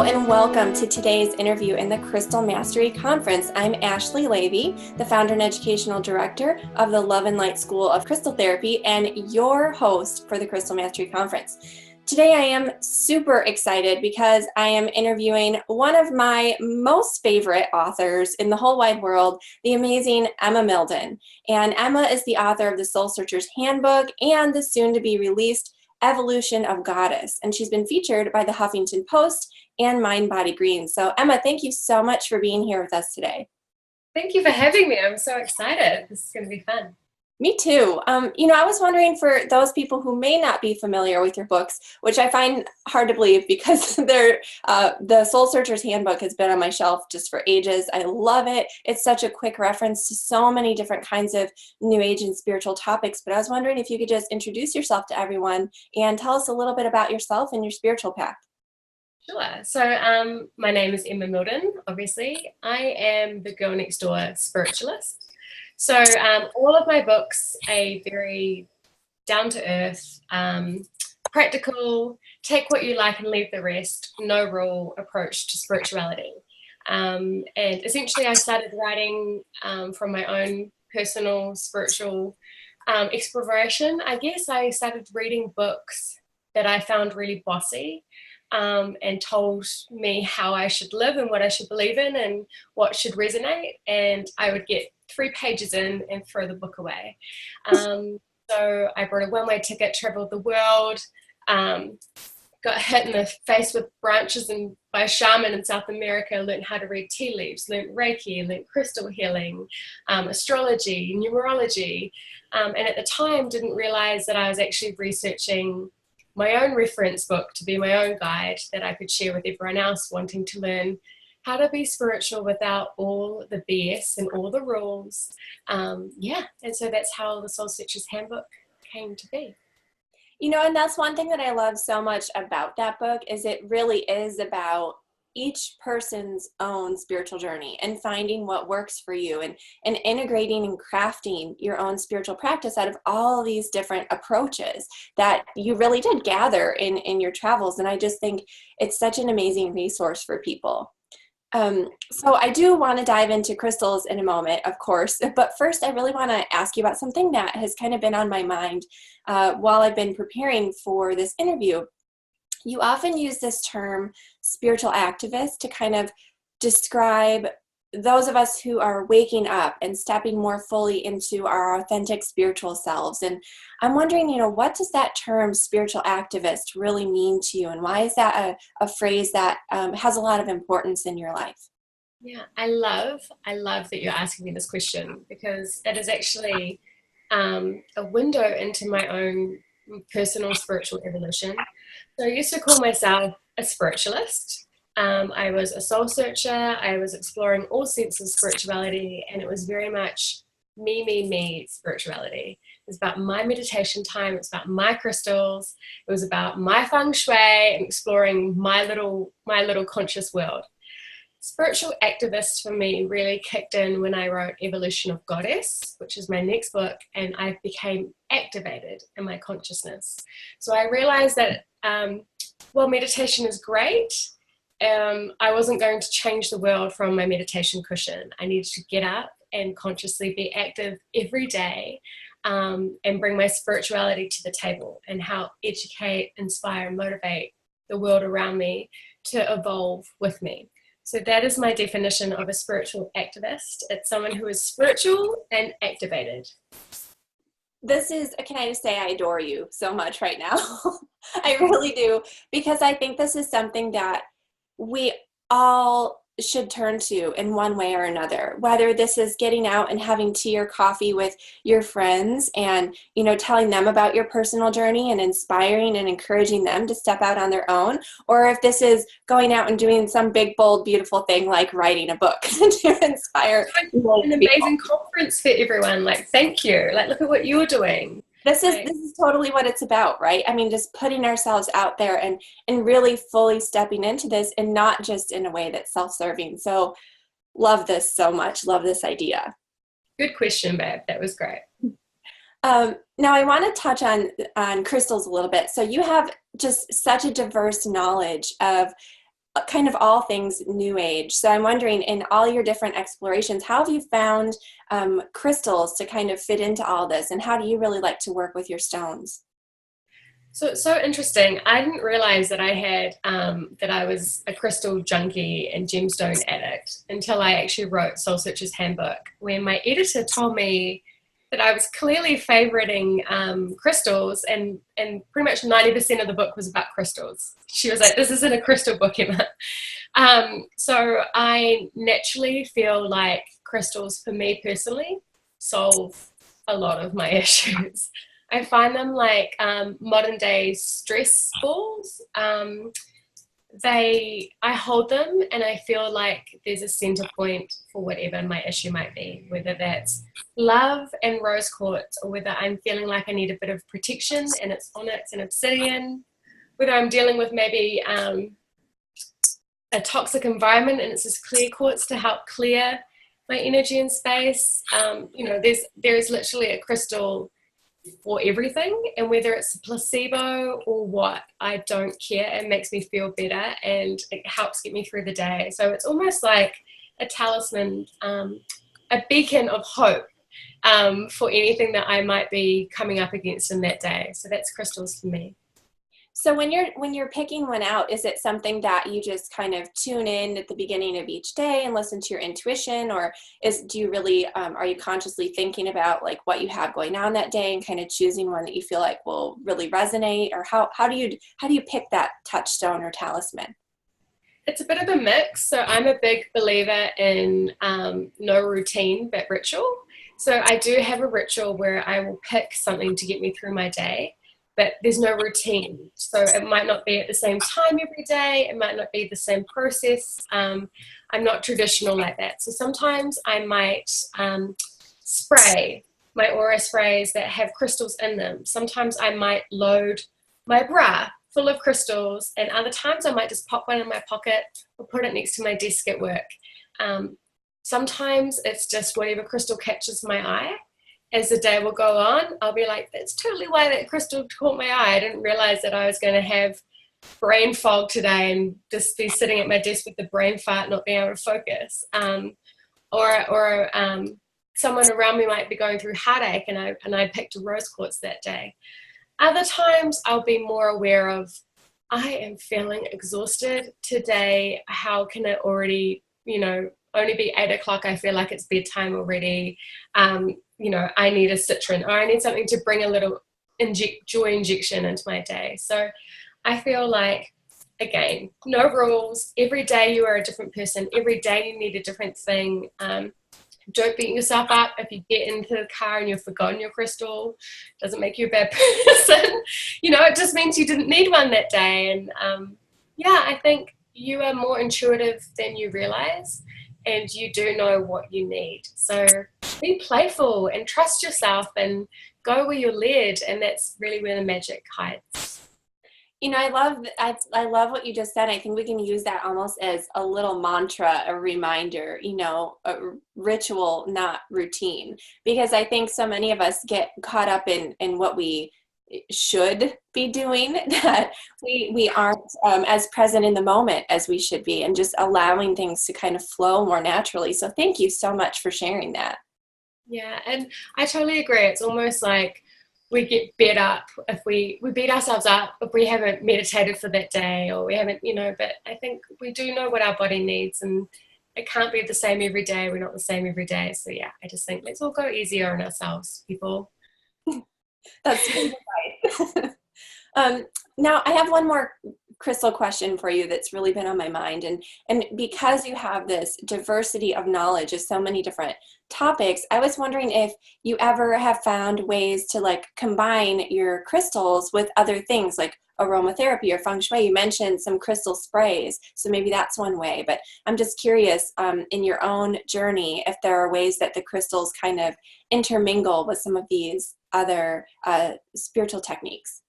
Hello and welcome to today's interview in the Crystal Mastery Conference. I'm Ashley Levy, the founder and educational director of the Love and Light School of Crystal Therapy and your host for the Crystal Mastery Conference. Today I am super excited because I am interviewing one of my most favorite authors in the whole wide world, the amazing Emma Mildon. And Emma is the author of the Soul Searcher's Handbook and the soon-to-be released Evolution of Goddess. And she's been featured by the Huffington Post and Mind Body Green. So Emma, thank you so much for being here with us today. Thank you for having me. I'm so excited. This is going to be fun. Me too. I was wondering, for those people who may not be familiar with your books, which I find hard to believe because the Soul Searcher's Handbook has been on my shelf just for ages. I love it. It's such a quick reference to so many different kinds of New Age and spiritual topics. But I was wondering if you could just introduce yourself to everyone and tell us a little bit about yourself and your spiritual path. Sure. So my name is Emma Mildon, obviously. I am the girl next door spiritualist. So all of my books are very down-to-earth, practical, take what you like and leave the rest, no rule approach to spirituality. And essentially I started writing from my own personal spiritual exploration. I guess I started reading books that I found really bossy and told me how I should live and what I should believe in and what should resonate. And I would get 3 pages in and throw the book away. So I bought a one-way ticket, traveled the world, got hit in the face with branches by a shaman in South America, learned how to read tea leaves, learned Reiki, learned crystal healing, astrology, numerology. And at the time didn't realize that I was actually researching my own reference book to be my own guide that I could share with everyone else wanting to learn how to be spiritual without all the BS and all the rules. And so that's how the Soul Searcher's Handbook came to be. And that's one thing that I love so much about that book is it really is about each person's own spiritual journey and finding what works for you and integrating and crafting your own spiritual practice out of all these different approaches that you really did gather in your travels. And I just think it's such an amazing resource for people. So I do want to dive into crystals in a moment, of course, but first I really want to ask you about something that has kind of been on my mind while I've been preparing for this interview. You often use this term spiritual activist to kind of describe those of us who are waking up and stepping more fully into our authentic spiritual selves. And I'm wondering, what does that term spiritual activist really mean to you? And why is that a phrase that has a lot of importance in your life? Yeah, I love that you're asking me this question because it is actually a window into my own personal spiritual evolution. So I used to call myself a spiritualist. I was a soul searcher. I was exploring all senses of spirituality, and it was very much me spirituality. It was about my meditation time. It was about my crystals. It was about my feng shui and exploring my little conscious world. Spiritual activist for me really kicked in when I wrote Evolution of Goddess, which is my next book, and I became activated in my consciousness. So I realized that while meditation is great, I wasn't going to change the world from my meditation cushion. I needed to get up and consciously be active every day and bring my spirituality to the table and help educate, inspire, and motivate the world around me to evolve with me. So that is my definition of a spiritual activist. It's someone who is spiritual and activated. Can I just say I adore you so much right now? I really do, because I think this is something that we all should turn to in one way or another, whether this is getting out and having tea or coffee with your friends and, telling them about your personal journey and inspiring and encouraging them to step out on their own, or if this is going out and doing some big, bold, beautiful thing like writing a book to inspire an amazing conference for everyone. Thank you. Look at what you're doing. This is totally what it's about, right? I mean, just putting ourselves out there and really fully stepping into this, and not just in a way that's self-serving. So love this so much. Love this idea. Good question, babe. That was great. Now I want to touch on crystals a little bit. So you have just such a diverse knowledge of kind of all things new age. So I'm wondering, in all your different explorations, how have you found crystals to kind of fit into all this, and how do you really like to work with your stones? So it's so interesting. I didn't realize that I had that I was a crystal junkie and gemstone addict until I actually wrote Soul Searcher's Handbook, when my editor told me that I was clearly favoriting crystals, and pretty much 90% of the book was about crystals. She was like, "This isn't a crystal book, Emma." So I naturally feel like crystals, for me personally, solve a lot of my issues. I find them like modern day stress balls. I hold them and I feel like there's a center point for whatever my issue might be, whether that's love and rose quartz, or whether I'm feeling like I need a bit of protection and it's onyx and obsidian, whether I'm dealing with maybe a toxic environment and it's just clear quartz to help clear my energy and space. There's literally a crystal for everything, and whether it's a placebo or what, I don't care. It makes me feel better and it helps get me through the day. So it's almost like a talisman, a beacon of hope for anything that I might be coming up against in that day. So that's crystals for me. So when you're picking one out, is it something that you just kind of tune in at the beginning of each day and listen to your intuition, or do you really are you consciously thinking about like what you have going on that day and kind of choosing one that you feel like will really resonate, or how do you pick that touchstone or talisman? It's a bit of a mix. So I'm a big believer in no routine but ritual. So I do have a ritual where I will pick something to get me through my day, but there's no routine. So it might not be at the same time every day. It might not be the same process. I'm not traditional like that. So sometimes I might spray my aura sprays that have crystals in them. Sometimes I might load my bra full of crystals, and other times I might just pop one in my pocket or put it next to my desk at work. Sometimes it's just whatever crystal catches my eye. As the day will go on, I'll be like, that's totally why that crystal caught my eye. I didn't realize that I was going to have brain fog today and just be sitting at my desk with the brain fart, not being able to focus. Or someone around me might be going through heartache, and I picked a rose quartz that day. Other times I'll be more aware of, I am feeling exhausted today. How can it already, only be 8 o'clock? I feel like it's bedtime already. I need a citron, or I need something to bring a little joy injection into my day. So I feel like, again, no rules. Every day you are a different person. Every day you need a different thing. Don't beat yourself up if you get into the car and you've forgotten your crystal. Doesn't make you a bad person. It just means you didn't need one that day. And I think you are more intuitive than you realize, and you do know what you need. So be playful and trust yourself and go where you're led, and that's really where the magic hides. I love what you just said. I think we can use that almost as a little mantra, a reminder, a ritual, not routine. Because I think so many of us get caught up in what we should be doing, that we aren't as present in the moment as we should be, and just allowing things to kind of flow more naturally. So thank you so much for sharing that. Yeah, and I totally agree. It's almost like we get beat up if we beat ourselves up if we haven't meditated for that day, or we haven't, but I think we do know what our body needs, and it can't be the same every day. We're not the same every day. So yeah, I just think let's all go easier on ourselves, people. That's good advice. Now I have one more crystal question for you that's really been on my mind, and because you have this diversity of knowledge of so many different topics, I was wondering if you ever have found ways to like combine your crystals with other things like aromatherapy or feng shui. You mentioned some crystal sprays, so maybe that's one way, but I'm just curious, in your own journey, if there are ways that the crystals kind of intermingle with some of these other spiritual techniques.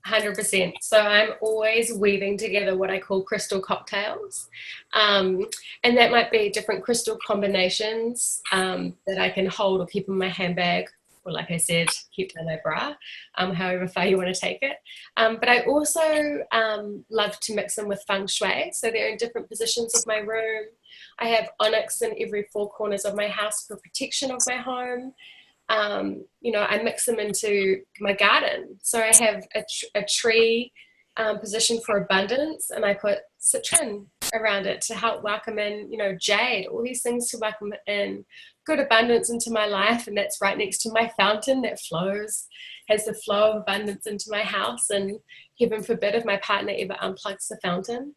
100%. So I'm always weaving together what I call crystal cocktails. And that might be different crystal combinations that I can hold or keep in my handbag, or like I said, keep down my bra, however far you want to take it. But I also love to mix them with feng shui. So they're in different positions of my room. I have onyx in every four corners of my house for protection of my home. You know, I mix them into my garden. So I have a tree position for abundance, and I put citron around it to help welcome in, you know, jade, all these things to welcome in good abundance into my life. And that's right next to my fountain that flows, has the flow of abundance into my house. And heaven forbid if my partner ever unplugs the fountain,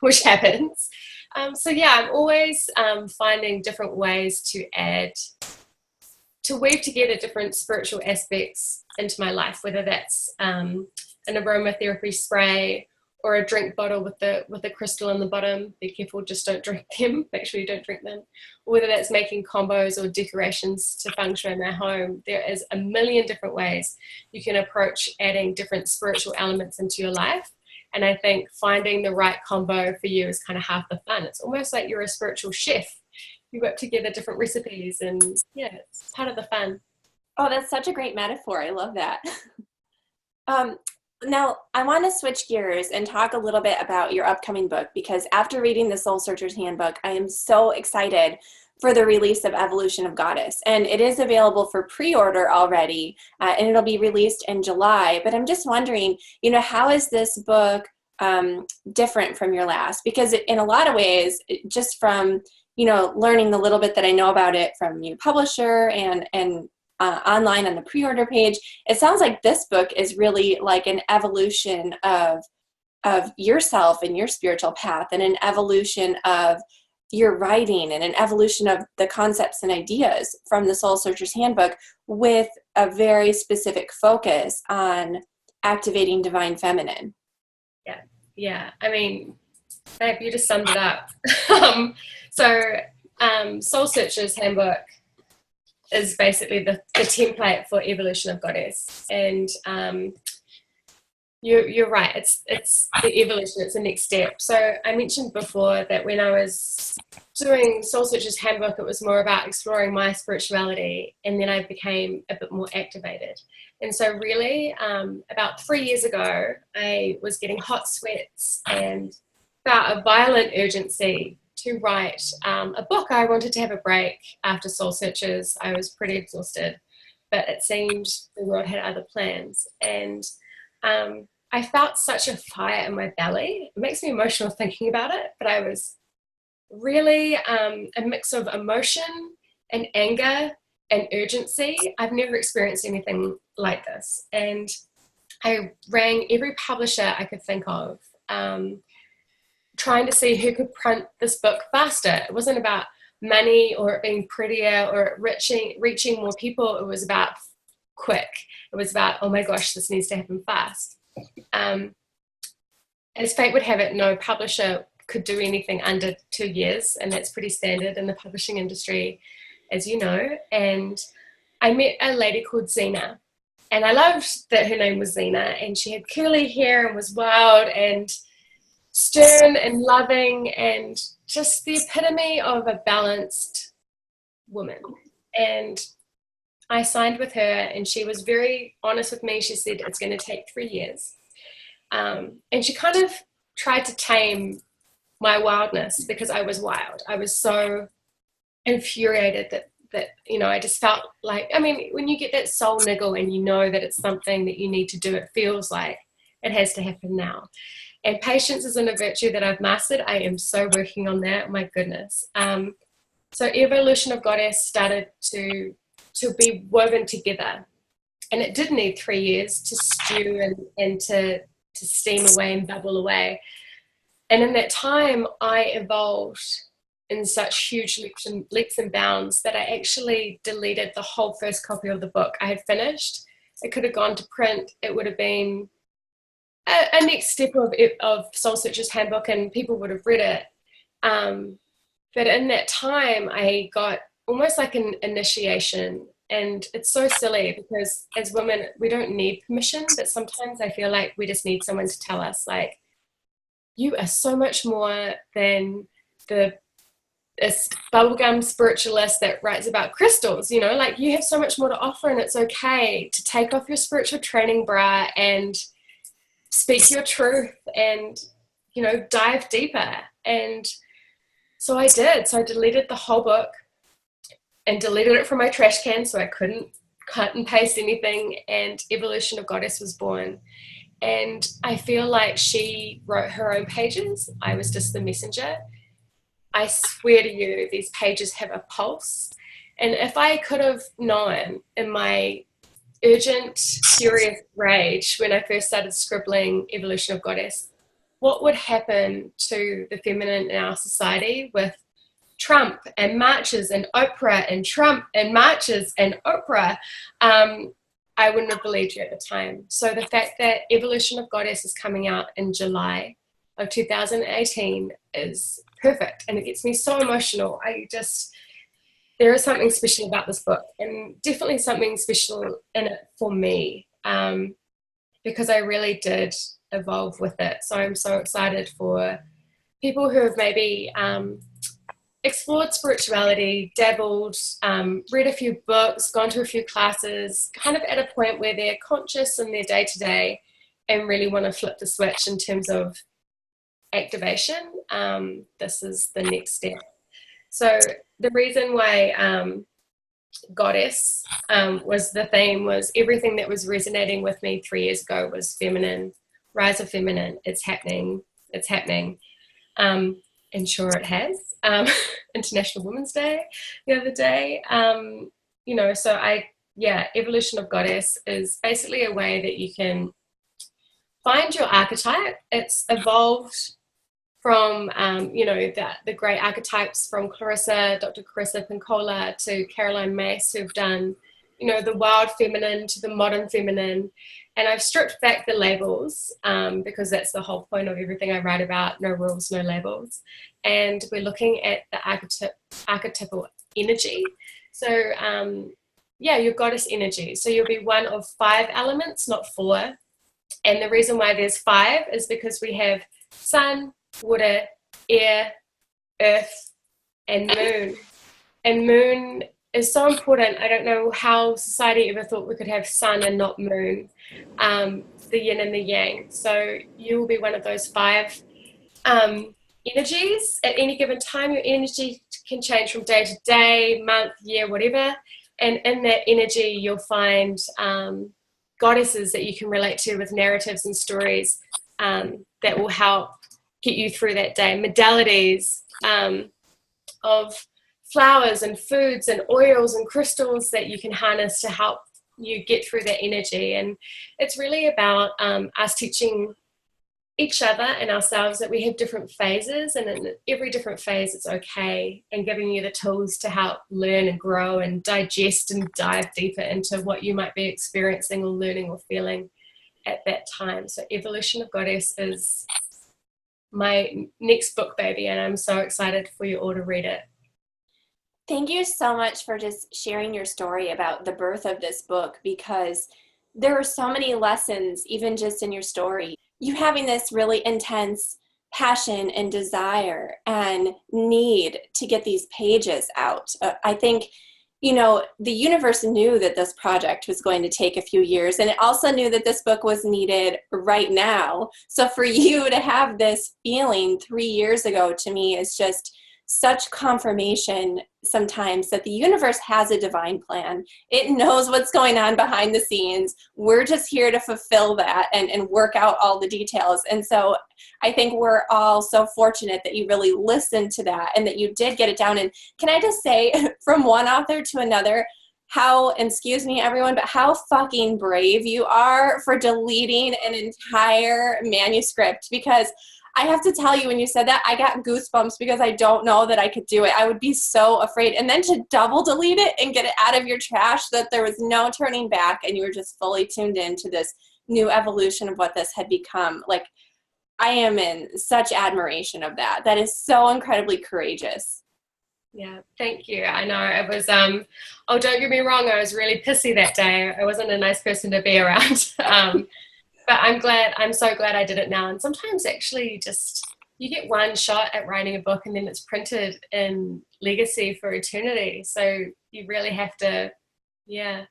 which happens. So yeah, I'm always finding different ways to weave together different spiritual aspects into my life, whether that's an aromatherapy spray or a drink bottle with a crystal on the bottom. Be careful, just don't drink them. Make sure you don't drink them. Or whether that's making combos or decorations to feng shui in my home. There is a million different ways you can approach adding different spiritual elements into your life. And I think finding the right combo for you is kind of half the fun. It's almost like you're a spiritual chef. You whip together different recipes, and yeah, it's part of the fun. Oh, that's such a great metaphor. I love that. Now, I want to switch gears and talk a little bit about your upcoming book, because after reading the Soul Searcher's Handbook, I am so excited for the release of Evolution of Goddess. And it is available for pre-order already, and it'll be released in July. But I'm just wondering, you know, how is this book different from your last? Because in a lot of ways, just from, you know, learning the little bit that I know about it from your publisher and online on the pre-order page, it sounds like this book is really like an evolution of yourself and your spiritual path, and an evolution of your writing, and an evolution of the concepts and ideas from the Soul Searcher's Handbook, with a very specific focus on activating divine feminine. Yeah. I mean, babe, you just summed it up. Soul Searcher's Handbook is basically the template for Evolution of Goddess. And you're right, it's the evolution, it's the next step. So I mentioned before that when I was doing Soul Searcher's Handbook, it was more about exploring my spirituality, and then I became a bit more activated. And so really, about 3 years ago, I was getting hot sweats and felt a violent urgency to write a book. I wanted to have a break after Soul Searchers. I was pretty exhausted, but it seemed the world had other plans. And I felt such a fire in my belly. It makes me emotional thinking about it, but I was really a mix of emotion and anger and urgency. I've never experienced anything like this. And I rang every publisher I could think of, trying to see who could print this book faster. It wasn't about money or it being prettier or reaching more people. It was about quick. It was about, oh my gosh, this needs to happen fast. As fate would have it, no publisher could do anything under 2 years, and that's pretty standard in the publishing industry, as you know. And I met a lady called Zena, and I loved that her name was Zena, and she had curly hair and was wild and stern and loving, and just the epitome of a balanced woman. And I signed with her, and she was very honest with me. She said it's going to take 3 years. And she kind of tried to tame my wildness, because I was wild. I was so infuriated that you know, I just felt like, I mean, when you get that soul niggle and you know that it's something that you need to do, it feels like it has to happen now. And patience isn't a virtue that I've mastered. I am so working on that. My goodness. So Evolution of Goddess started to be woven together, and it did need 3 years to stew and to steam away and bubble away. And in that time, I evolved in such huge leaps and bounds that I actually deleted the whole first copy of the book. I had finished. It could have gone to print. It would have been a next step of Soul Searcher's Handbook, and people would have read it. But in that time, I got almost like an initiation. And it's so silly, because as women, we don't need permission, but sometimes I feel like we just need someone to tell us, like, you are so much more than the this bubblegum spiritualist that writes about crystals, you know, like you have so much more to offer, and it's okay to take off your spiritual training bra and speak your truth and, you know, dive deeper. And so I did. So I deleted the whole book and deleted it from my trash can so I couldn't cut and paste anything, and Evolution of Goddess was born. And I feel like she wrote her own pages. I was just the messenger. I swear to you, these pages have a pulse. And if I could have known in my urgent, furious rage when I first started scribbling Evolution of Goddess, what would happen to the feminine in our society with Trump and marches and Oprah and Trump and marches and Oprah, I wouldn't have believed you at the time. So the fact that Evolution of Goddess is coming out in July of 2018 is perfect, and it gets me so emotional. There is something special about this book, and definitely something special in it for me, because I really did evolve with it. So I'm so excited for people who have maybe explored spirituality, dabbled, read a few books, gone to a few classes, kind of at a point where they're conscious in their day-to-day and really want to flip the switch in terms of activation. This is the next step. So the reason why Goddess was the theme was everything that was resonating with me 3 years ago was feminine, rise of feminine. It's happening. And sure it has. International Women's Day the other day. You know, so Evolution of Goddess is basically a way that you can find your archetype. It's evolved from, you know, the great archetypes from Dr. Clarissa Pinkola to Caroline Myss, who've done, you know, the wild feminine to the modern feminine. And I've stripped back the labels because that's the whole point of everything I write about, no rules, no labels. And we're looking at the archetypal energy. So, your goddess energy. So you'll be one of 5 elements, not 4. And the reason why there's 5 is because we have sun, water, air, earth, and moon. And moon is so important. I don't know how society ever thought we could have sun and not moon, the yin and the yang. So you will be one of those 5 energies. At any given time, your energy can change from day to day, month, year, whatever. And in that energy, you'll find goddesses that you can relate to with narratives and stories that will help get you through that day. Modalities of flowers and foods and oils and crystals that you can harness to help you get through that energy. And it's really about us teaching each other and ourselves that we have different phases, and in every different phase it's okay, and giving you the tools to help learn and grow and digest and dive deeper into what you might be experiencing or learning or feeling at that time. So Evolution of Goddess is my next book, baby, and I'm so excited for you all to read it. Thank you so much for just sharing your story about the birth of this book, because there are so many lessons, even just in your story. You having this really intense passion and desire and need to get these pages out. I think, you know, the universe knew that this project was going to take a few years, and it also knew that this book was needed right now. So for you to have this feeling 3 years ago, to me, is just such confirmation sometimes that the universe has a divine plan. It knows what's going on behind the scenes. We're just here to fulfill that and work out all the details. And so I think we're all so fortunate that you really listened to that and that you did get it down. And can I just say, from one author to another, how, and excuse me everyone, but how fucking brave you are for deleting an entire manuscript. Because I have to tell you, when you said that, I got goosebumps, because I don't know that I could do it. I would be so afraid. And then to double delete it and get it out of your trash, that there was no turning back and you were just fully tuned into this new evolution of what this had become. Like, I am in such admiration of that. That is so incredibly courageous. Yeah, thank you. I know it was, don't get me wrong, I was really pissy that day. I wasn't a nice person to be around. But I'm so glad I did it now. And sometimes actually just you get one shot at writing a book and then it's printed in legacy for eternity. So you really have to, yeah.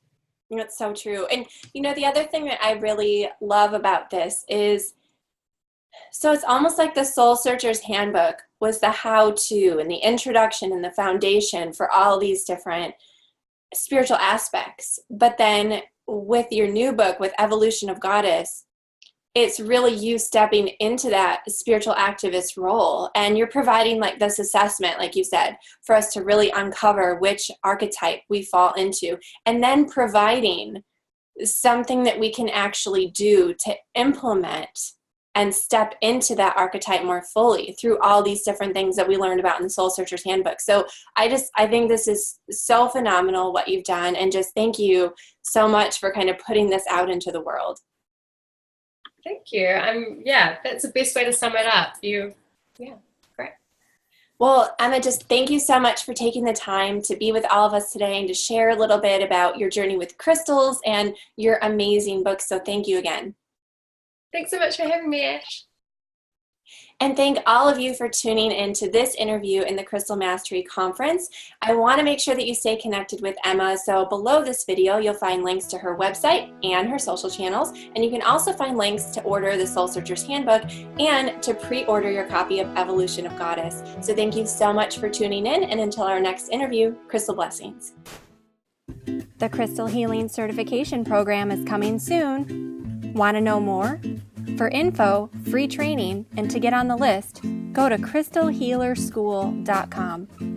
That's so true. And, the other thing that I really love about this is, so it's almost like the Soul Searcher's Handbook was the how-to and the introduction and the foundation for all these different spiritual aspects. But then with your new book, with Evolution of Goddess, it's really you stepping into that spiritual activist role, and you're providing like this assessment, like you said, for us to really uncover which archetype we fall into, and then providing something that we can actually do to implement and step into that archetype more fully through all these different things that we learned about in the Soul Searcher's Handbook. So I think this is so phenomenal what you've done, and just thank you so much for kind of putting this out into the world. Thank you. Yeah, that's the best way to sum it up. Yeah, great. Well, Emma, just thank you so much for taking the time to be with all of us today and to share a little bit about your journey with crystals and your amazing book. So thank you again. Thanks so much for having me, Ash. And thank all of you for tuning in to this interview in the Crystal Mastery Conference. I want to make sure that you stay connected with Emma. So below this video, you'll find links to her website and her social channels. And you can also find links to order the Soul Searcher's Handbook and to pre-order your copy of Evolution of Goddess. So thank you so much for tuning in. And until our next interview, crystal blessings. The Crystal Healing Certification Program is coming soon. Want to know more? For info, free training, and to get on the list, go to crystalhealerschool.com.